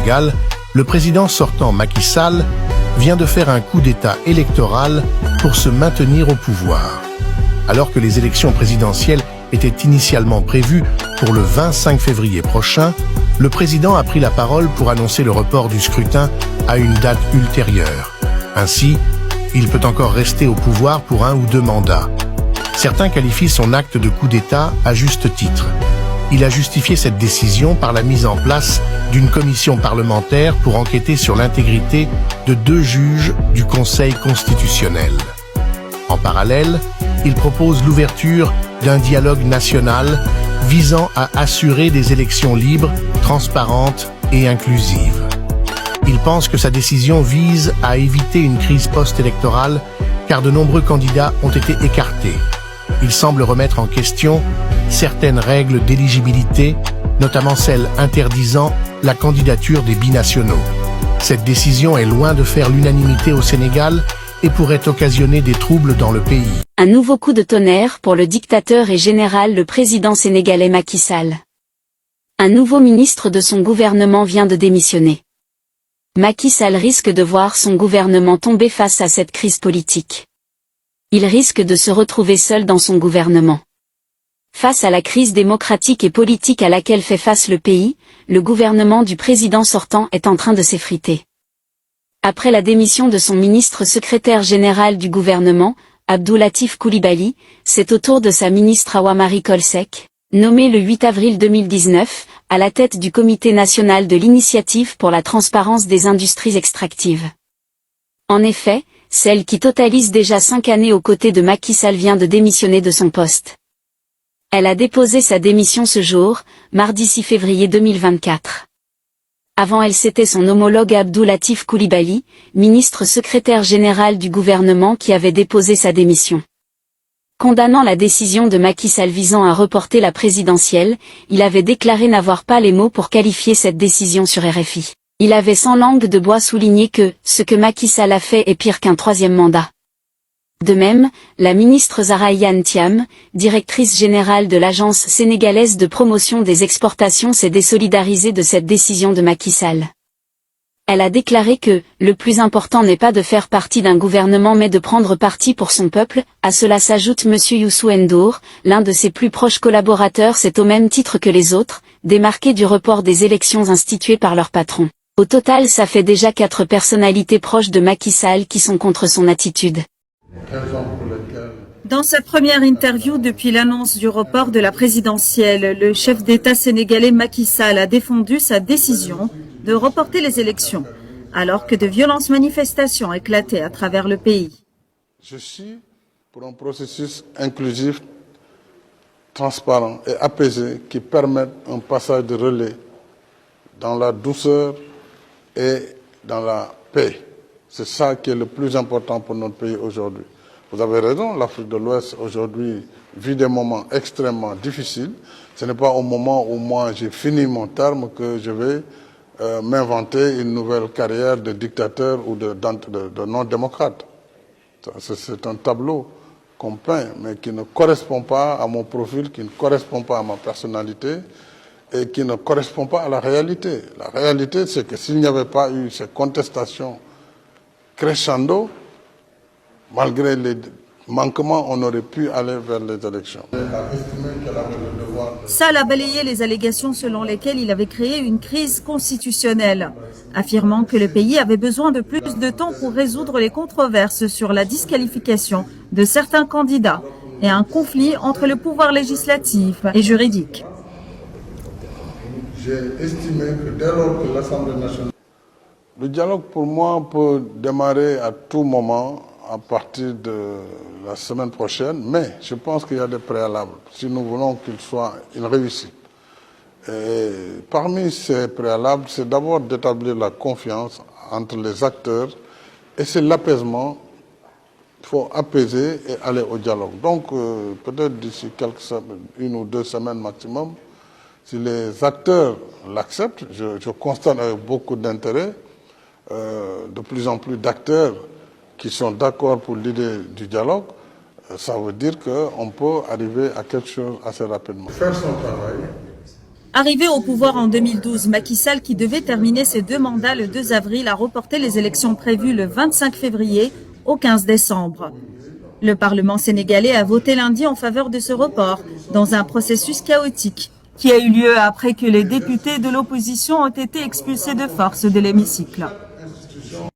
Sénégal, le président sortant Macky Sall vient de faire un coup d'État électoral pour se maintenir au pouvoir. Alors que les élections présidentielles étaient initialement prévues pour le 25 février prochain, le président a pris la parole pour annoncer le report du scrutin à une date ultérieure. Ainsi, il peut encore rester au pouvoir pour 1 ou 2 mandats. Certains qualifient son acte de coup d'État à juste titre. Il a justifié cette décision par la mise en place d'une commission parlementaire pour enquêter sur l'intégrité de 2 juges du Conseil constitutionnel. En parallèle, il propose l'ouverture d'un dialogue national visant à assurer des élections libres, transparentes et inclusives. Il pense que sa décision vise à éviter une crise post-électorale car de nombreux candidats ont été écartés. Il semble remettre en question certaines règles d'éligibilité, notamment celles interdisant la candidature des binationaux. Cette décision est loin de faire l'unanimité au Sénégal et pourrait occasionner des troubles dans le pays. Un nouveau coup de tonnerre pour le dictateur et général le président sénégalais Macky Sall. Un nouveau ministre de son gouvernement vient de démissionner. Macky Sall risque de voir son gouvernement tomber face à cette crise politique. Il risque de se retrouver seul dans son gouvernement. Face à la crise démocratique et politique à laquelle fait face le pays, le gouvernement du président sortant est en train de s'effriter. Après la démission de son ministre secrétaire général du gouvernement, Abdoulatif Coulibaly, c'est au tour de sa ministre Awa Marie Coll Seck, nommée le 8 avril 2019, à la tête du Comité national de l'initiative pour la transparence des industries extractives. En effet, celle qui totalise déjà 5 années aux côtés de Macky Sall vient de démissionner de son poste. Elle a déposé sa démission ce jour, mardi 6 février 2024. Avant elle c'était son homologue Abdoulatif Coulibaly, ministre secrétaire général du gouvernement qui avait déposé sa démission. Condamnant la décision de Macky Sall visant à reporter la présidentielle, il avait déclaré n'avoir pas les mots pour qualifier cette décision sur RFI. Il avait sans langue de bois souligné que « ce que Macky Sall a fait est pire qu'un 3e mandat ». De même, la ministre Zahra Iyane Thiam, directrice générale de l'Agence sénégalaise de promotion des exportations s'est désolidarisée de cette décision de Macky Sall. Elle a déclaré que « le plus important n'est pas de faire partie d'un gouvernement mais de prendre parti pour son peuple ». À cela s'ajoute M. Youssou N'Dour, l'un de ses plus proches collaborateurs c'est au même titre que les autres, démarqué du report des élections instituées par leur patron. Au total ça fait déjà 4 personnalités proches de Macky Sall qui sont contre son attitude. Dans sa première interview depuis l'annonce du report de la présidentielle, le chef d'État sénégalais Macky Sall a défendu sa décision de reporter les élections, alors que de violentes manifestations éclataient à travers le pays. Je suis pour un processus inclusif, transparent et apaisé qui permette un passage de relais dans la douceur et dans la paix. C'est ça qui est le plus important pour notre pays aujourd'hui. Vous avez raison, l'Afrique de l'Ouest aujourd'hui vit des moments extrêmement difficiles. Ce n'est pas au moment où moi j'ai fini mon terme que je vais m'inventer une nouvelle carrière de dictateur ou de non-démocrate. C'est un tableau qu'on peint, mais qui ne correspond pas à mon profil, qui ne correspond pas à ma personnalité et qui ne correspond pas à la réalité. La réalité, c'est que s'il n'y avait pas eu ces contestations crescendo, malgré les manquements, on aurait pu aller vers les élections. Sall a balayé les allégations selon lesquelles il avait créé une crise constitutionnelle, affirmant que le pays avait besoin de plus de temps pour résoudre les controverses sur la disqualification de certains candidats et un conflit entre le pouvoir législatif et juridique. J'ai estimé que dès lors que l'Assemblée nationale... Le dialogue, pour moi, peut démarrer à tout moment, à partir de la semaine prochaine, mais je pense qu'il y a des préalables, si nous voulons qu'il soit une réussite. Et parmi ces préalables, c'est d'abord d'établir la confiance entre les acteurs, et c'est l'apaisement. Il faut apaiser et aller au dialogue. Donc, peut-être d'ici une ou 2 semaines maximum, si les acteurs l'acceptent, je constate avec beaucoup d'intérêt, de plus en plus d'acteurs qui sont d'accord pour l'idée du dialogue, ça veut dire qu'on peut arriver à quelque chose assez rapidement. Faire son travail, Arrivé au pouvoir en 2012, Macky Sall, qui devait terminer ses 2 mandats le 2 avril, a reporté les élections prévues le 25 février au 15 décembre. Le Parlement sénégalais a voté lundi en faveur de ce report, dans un processus chaotique, qui a eu lieu après que les députés de l'opposition ont été expulsés de force de l'hémicycle.